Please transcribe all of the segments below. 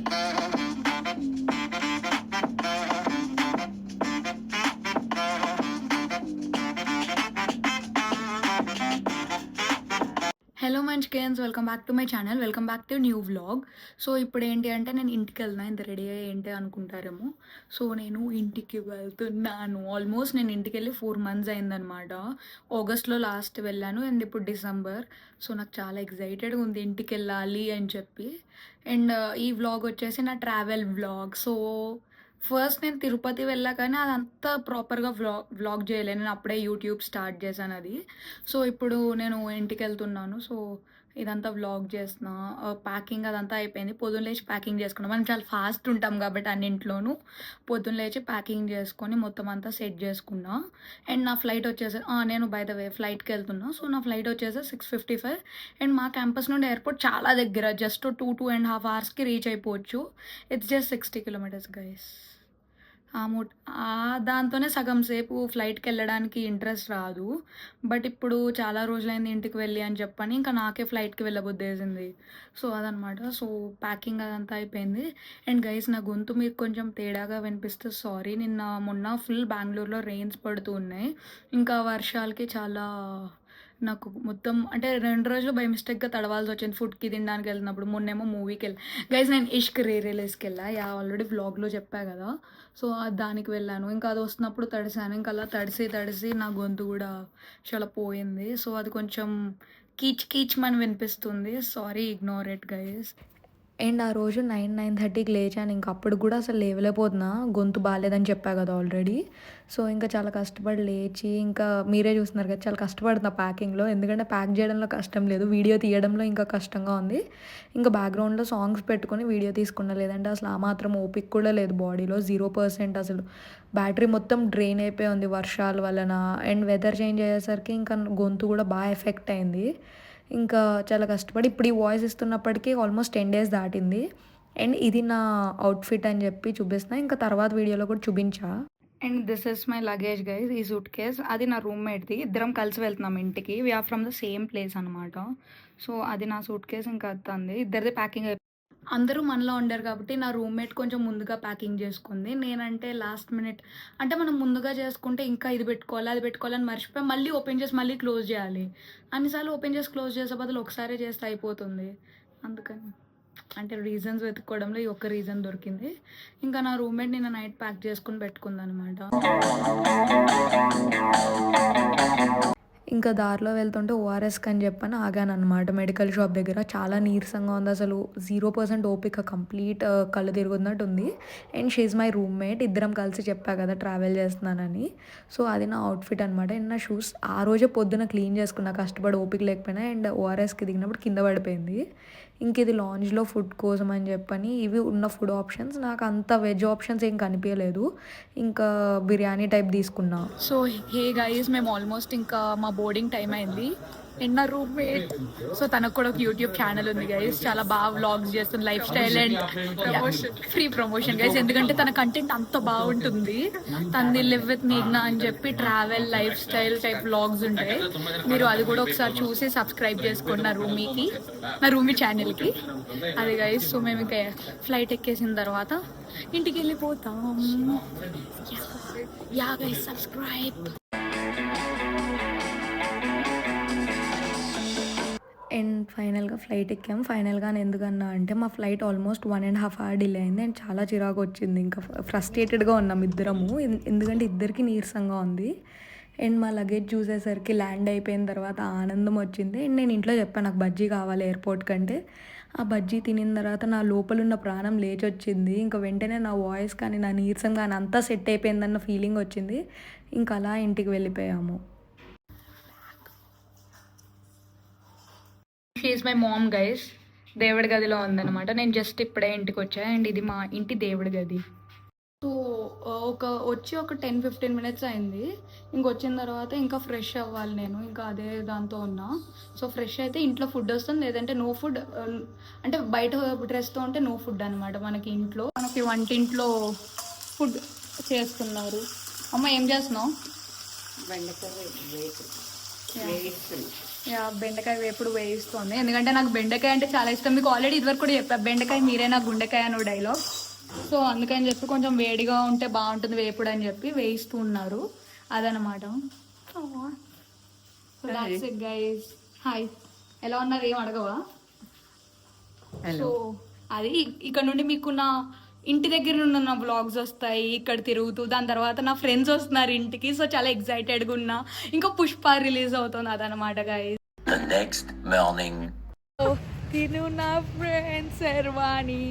Hello మంచికన్స్, welcome back to my channel. Welcome back to new vlog. So ఇప్పుడు ఏంటి అంటే నేను ఇంటికి వెళ్తున్నా. ఇంత రెడీ అయ్యి ఏంటి అనుకుంటారేమో. సో నేను ఇంటికి వెళ్తున్నాను. ఆల్మోస్ట్ నేను ఇంటికి వెళ్ళి 4 months అయిందనమాట. ఆగస్ట్లో లాస్ట్ వెళ్ళాను అండ్ ఇప్పుడు డిసెంబర్. సో నాకు చాలా ఎక్సైటెడ్గా ఉంది ఇంటికి వెళ్ళాలి అని చెప్పి. అండ్ ఈ వ్లాగ్ వచ్చేసి నా ట్రావెల్ వ్లాగ్. సో ఫస్ట్ నేను తిరుపతి వెళ్ళా కానీ అదంతా ప్రాపర్గా వ్లాగ్ చేయలేను. నేను అప్పుడే యూట్యూబ్ స్టార్ట్ చేశాను అది. సో ఇప్పుడు నేను ఇంటికి వెళ్తున్నాను. సో ఇదంతా వ్లాగ్ చేస్తున్నా. ప్యాకింగ్ అదంతా అయిపోయింది. పొద్దున్న లేచి ప్యాకింగ్ చేసుకున్నాం. మనం చాలా ఫాస్ట్ ఉంటాం కాబట్టి అన్నింట్లోనూ పొద్దున్న లేచి ప్యాకింగ్ చేసుకొని మొత్తం అంతా సెట్ చేసుకున్నా. అండ్ నా ఫ్లైట్ వచ్చేసి నేను బై ద వే ఫ్లైట్కి వెళ్తున్నా. సో నా ఫ్లైట్ వచ్చేసి 6:55 అండ్ మా క్యాంపస్ నుండి ఎయిర్పోర్ట్ చాలా దగ్గర. జస్ట్ 2.5 hours రీచ్ అయిపోవచ్చు. It's just 60 kilometers guys. దాంతోనే సగం సేపు ఫ్లైట్కి వెళ్ళడానికి ఇంట్రెస్ట్ రాదు. బట్ ఇప్పుడు చాలా రోజులైంది ఇంటికి వెళ్ళి అని చెప్పని ఇంకా నాకే ఫ్లైట్కి వెళ్ళబుద్ధి వేసింది. సో అదనమాట. సో ప్యాకింగ్ అదంతా అయిపోయింది. అండ్ గైస్ నా గొంతు మీకు కొంచెం తేడాగా వినిపిస్తే సారీ. మొన్న ఫుల్ బెంగళూరులో రెయిన్స్ పడుతూ ఉన్నాయి. ఇంకా వర్షాలకి చాలా నాకు మొత్తం అంటే 2 రోజులు బై మిస్టేక్గా తడవాల్సి వచ్చింది ఫుడ్కి తినడానికి వెళ్ళినప్పుడు. మొన్నేమో మూవీకి వెళ్ళి గైస్ నేను ఇష్క్ రిలీజ్కి వెళ్ళా. ఆల్రెడీ వ్లాగ్లో చెప్పా కదా. సో దానికి వెళ్ళాను. ఇంకా అది వస్తున్నప్పుడు తడిసాను. ఇంకా అలా తడిసి నా గొంతు కూడా చాలా పోయింది. సో అది కొంచెం కీచ్ మని వినిపిస్తుంది. Sorry, ignore it guys. And ఆ రోజు 9:30కి లేచాను. ఇంక అప్పుడు కూడా అసలు లేవలేకపోతున్నా. గొంతు బాగాలేదని చెప్పా కదా ఆల్రెడీ. సో ఇంకా చాలా కష్టపడి లేచి ఇంకా మీరే చూస్తున్నారు కదా, చాలా కష్టపడుతున్నా ప్యాకింగ్లో. ఎందుకంటే ప్యాక్ చేయడంలో కష్టం లేదు, వీడియో తీయడంలో ఇంకా కష్టంగా ఉంది. ఇంకా బ్యాక్గ్రౌండ్లో సాంగ్స్ పెట్టుకొని వీడియో తీసుకున్నా. లేదంటే అసలు ఆ మాత్రం ఓపిక కూడా లేదు బాడీలో. 0% అసలు. బ్యాటరీ మొత్తం డ్రైన్ అయిపోయి ఉంది వర్షాల వలన. అండ్ వెదర్ చేంజ్ అయ్యేసరికి ఇంకా గొంతు కూడా బాగా ఎఫెక్ట్ అయింది. ఇంకా చాలా కష్టపడి ఇప్పుడు ఈ వాయిస్ ఇస్తున్నప్పటికీ ఆల్మోస్ట్ 10 days దాటింది. అండ్ ఇది నా అవుట్ఫిట్ అని చెప్పి చూపిస్తున్నా. ఇంకా తర్వాత వీడియోలో కూడా చూపించా. And this is my luggage guys. ఈ సూట్ కేస్ అది నా రూమ్మేట్ది. ఇద్దరం కలిసి వెళ్తున్నాం ఇంటికి. We're from the same place అనమాట. సో అది నా సూట్ కేస్. ఇంకా అత్తంది ఇద్దరిది ప్యాకింగ్. అందరూ మనలో ఉండరు కాబట్టి నా రూమ్మేట్ కొంచెం ముందుగా ప్యాకింగ్ చేసుకుంది. నేనంటే లాస్ట్ మినిట్. అంటే మనం ముందుగా చేసుకుంటే ఇంకా ఇది పెట్టుకోవాలి అది పెట్టుకోవాలని మర్చిపోయి మళ్ళీ ఓపెన్ చేసి మళ్ళీ క్లోజ్ చేయాలి. అన్నిసార్లు ఓపెన్ చేసి క్లోజ్ చేసే బదులు ఒకసారి చేస్తే అయిపోతుంది. అందుకని అంటే రీజన్స్ వెతుక్కోవడంలో ఈ ఒక్క రీజన్ దొరికింది. ఇంకా నా రూమ్మేట్ నిన్న నైట్ ప్యాక్ చేసుకుని పెట్టుకుందనమాట. ఇంకా దారిలో వెళ్తుంటే ఓఆర్ఎస్కి అని చెప్పని ఆగాను అనమాట మెడికల్ షాప్ దగ్గర. చాలా నీరసంగా ఉంది అసలు. 0% ఓపిక, కంప్లీట్ కళ్ళు తిరుగుతున్నట్టు ఉంది. And she's my roommate. ఇద్దరం కలిసి చెప్పా కదా ట్రావెల్ చేస్తున్నానని. సో అది నా అవుట్ఫిట్ అనమాట. అండ్ నా షూస్ ఆ రోజే పొద్దున క్లీన్ చేసుకున్నా కష్టపడి, ఓపిక లేకపోయినా. అండ్ ఓఆర్ఎస్కి దిగినప్పుడు కింద పడిపోయింది. ఇంక ఇది లాంజ్లో ఫుడ్ కోసం అని చెప్పని ఇవి ఉన్న ఫుడ్ ఆప్షన్స్. నాకు అంత వెజ్ ఆప్షన్స్ ఏం కనిపించలేదు. ఇంకా బిర్యానీ టైప్ తీసుకున్నా. సో హే గైస్, మేము ఆల్మోస్ట్ ఇంకా మా బోర్డింగ్ టైం అయింది. అండ్ నా రూమ్మేట్, సో తనకు కూడా ఒక యూట్యూబ్ ఛానల్ ఉంది గైస్. చాలా బాగా వ్లాగ్స్ చేస్తుంది, life style and free promotion guys. ఎందుకంటే తన కంటెంట్ అంత బాగుంటుంది. తనది లివ్ విత్ మేఘ్నా అని చెప్పి travel life style type vlogs ఉంటాయి. మీరు అది కూడా ఒకసారి చూసి సబ్స్క్రైబ్ చేసుకోండి నా రూమీ ఛానల్కి. అది గైస్. సో మేము ఇంకా ఫ్లైట్ ఎక్కేసిన తర్వాత ఇంటికి వెళ్ళిపోతాం. Yeah guys, subscribe. అండ్ ఫైనల్గా ఫ్లైట్ ఎక్కాం. ఫైనల్గా ఎందుకన్నా అంటే మా ఫ్లైట్ ఆల్మోస్ట్ 1.5 hour డిలే అయింది. అండ్ చాలా చిరాకు వచ్చింది. ఇంకా ఫ్రస్ట్రేటెడ్గా ఉన్నాం ఇద్దరము. ఎందుకంటే ఇద్దరికి నీరసంగా ఉంది. అండ్ మా లగేజ్ చూసేసరికి ల్యాండ్ అయిపోయిన తర్వాత ఆనందం వచ్చింది. అండ్ నేను ఇంట్లో చెప్పాను నాకు బజ్జీ కావాలి ఎయిర్పోర్ట్ కంటే. ఆ బజ్జీ తినిన తర్వాత నా లోపలున్న ప్రాణం లేచి వచ్చింది. ఇంకా వెంటనే నా వాయిస్ కానీ నా నీరసం కానీ అంతా సెట్ అయిపోయిందన్న ఫీలింగ్ వచ్చింది. ఇంకా అలా ఇంటికి వెళ్ళిపోయాము. She's my mom guys. దేవుడి గదిలో ఉందన్నమాట. నేను జస్ట్ ఇప్పుడే ఇంటికి వచ్చా. అండ్ ఇది మా ఇంటి దేవుడి గది. సో వచ్చి ఒక 10-15 minutes అయింది. ఇంకొచ్చిన తర్వాత ఇంకా ఫ్రెష్ అవ్వాలి నేను. ఇంకా అదే దాంతో ఉన్నా. సో ఫ్రెష్ అయితే ఇంట్లో ఫుడ్ వస్తుంది, లేదంటే నో ఫుడ్. అంటే బయట డ్రెస్తో ఉంటే నో ఫుడ్ అనమాట. మనకి వంటింట్లో ఫుడ్ చేస్తున్నారు. అమ్మ ఏం చేస్తున్నావు? బెండకాయ యా బెండకాయ వేపుడు వేయిస్తుంది, ఎందుకంటే నాకు బెండకాయ అంటే చాలా ఇష్టం. మీకు ఆల్రెడీ ఇదివరకు కూడా చెప్పా, బెండకాయ మీరే నాకు గుండెకాయ అను డైలాగ్. సో అందుకని చెప్పి కొంచెం వేడిగా ఉంటే బాగుంటుంది వేపుడు అని చెప్పి వేయిస్తూ ఉన్నారు. అదనమాట. గైస్ హాయ్, ఎలా ఉన్నారు? ఏం అడగవా? సో అది ఇక్కడ నుండి మీకు నా ఇంటి దగ్గర నుండి నా బ్లాగ్స్ వస్తాయి ఇక్కడ తిరుగుతూ. దాని తర్వాత నా ఫ్రెండ్స్ వస్తున్నారు ఇంటికి, సో చాలా ఎక్సైటెడ్గా ఉన్నా. ఇంకా పుష్ప రిలీజ్ అవుతుంది, అదనమాట గైస్. తిను నా ఫ్రెండ్ శర్వాణి.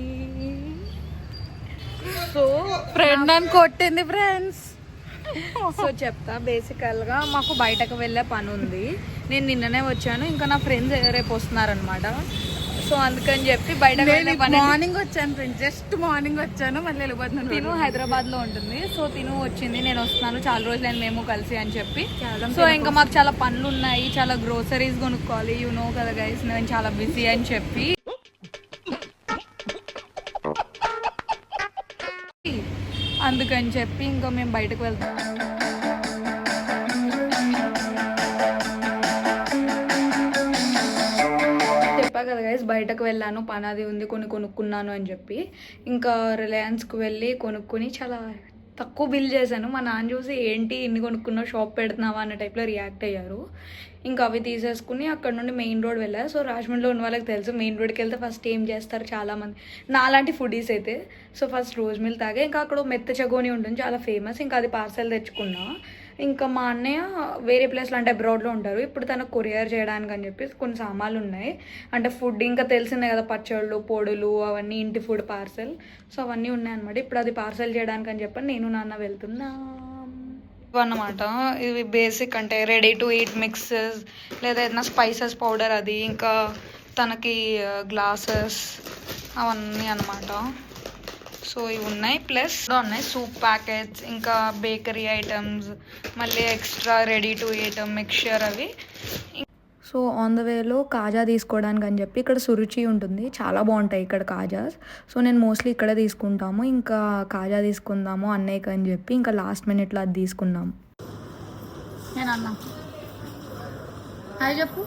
సో ఫ్రెండ్ అని కొట్టింది ఫ్రెండ్స్. సో చెప్తా, బేసికల్గా మాకు బయటకు వెళ్ళే పని ఉంది. నేను నిన్ననే వచ్చాను, ఇంకా నా ఫ్రెండ్స్ రేపు వస్తున్నారనమాట. సో అందుకని చెప్పి బయటకు వెళ్ళే పని. మార్నింగ్ వచ్చాను ఫ్రెండ్స్, జస్ట్ మార్నింగ్ వచ్చాను, మళ్ళీ వెళ్ళిపోతున్నాను. తిను హైదరాబాద్లో ఉంటుంది. సో తిను వచ్చింది, నేను వస్తున్నాను, చాలా రోజులైంది మేము కలిసి అని చెప్పి. సో ఇంకా మాకు చాలా పనులు ఉన్నాయి, చాలా గ్రోసరీస్ కొనుక్కోవాలి. యు నో కదా గైస్, నేను చాలా బిజీ అని చెప్పి. అందుకని చెప్పి ఇంకా మేము బయటకు వెళ్తాం. చెప్పా కదా గైస్, బయటకు వెళ్ళాను, పని అది ఉంది, కొనుక్కున్నాను అని చెప్పి. ఇంకా రిలయన్స్కి వెళ్ళి కొనుక్కొని చాలా తక్కువ బిల్ చేశాను. మా నాన్న చూసి ఏంటి ఇన్ని కొనుక్కున్నావు, షాప్ పెడుతున్నావా అన్న టైప్లో రియాక్ట్ అయ్యారు. ఇంకా అవి తీసేసుకుని అక్కడ నుండి మెయిన్ రోడ్ వెళ్ళారు. సో రాజమండ్రిలో ఉన్న వాళ్ళకి తెలుసు, మెయిన్ రోడ్కి వెళ్తే ఫస్ట్ ఏం చేస్తారు చాలామంది, నాలాంటి ఫుడీస్ అయితే. సో ఫస్ట్ రోజ్ మిల్క్ తాగే, ఇంకా అక్కడ మెత్త చగోని ఉంటుంది, చాలా ఫేమస్. ఇంకా అది పార్సెల్ తెచ్చుకున్నా. ఇంకా మా అన్నయ్య వేరే ప్లేస్లో అంటే అబ్రాడ్లో ఉంటారు, ఇప్పుడు తనకు కొరియర్ చేయడానికి అని చెప్పి కొన్ని సామాన్లు ఉన్నాయి. అంటే ఫుడ్ ఇంకా తెలిసిందే కదా, పచ్చళ్ళు పొడులు అవన్నీ, ఇంటి ఫుడ్ పార్సెల్. సో అవన్నీ ఉన్నాయన్నమాట. ఇప్పుడు అది పార్సెల్ చేయడానికి అని చెప్పి నేను నాన్న వెళ్తున్నా అన్నమాట. ఇవి బేసిక్ అంటే రెడీ టు ఈట్ మిక్సెస్ లేదా ఏదైనా స్పైసెస్ పౌడర్, అది ఇంకా తనకి గ్లాసెస్ అవన్నీ అన్నమాట. సో ఇవి ఉన్నాయి, ప్లస్ ఉన్నాయి సూప్ ప్యాకెట్స్, ఇంకా బేకరీ ఐటమ్స్, మళ్ళీ extra ready to eat mixture అవి. సో ఆన్ ద వేలో కాజా తీసుకోవడానికి అని చెప్పి ఇక్కడ సురుచి ఉంటుంది, చాలా బాగుంటాయి ఇక్కడ కాజాస్. సో నేను మోస్ట్లీ ఇక్కడ తీసుకుంటాము. ఇంకా కాజా తీసుకుందాము అన్నయ్యకి అని చెప్పి ఇంకా లాస్ట్ మినిట్లో అది తీసుకున్నాము. నేను అన్నా హాయ్ చెప్పు.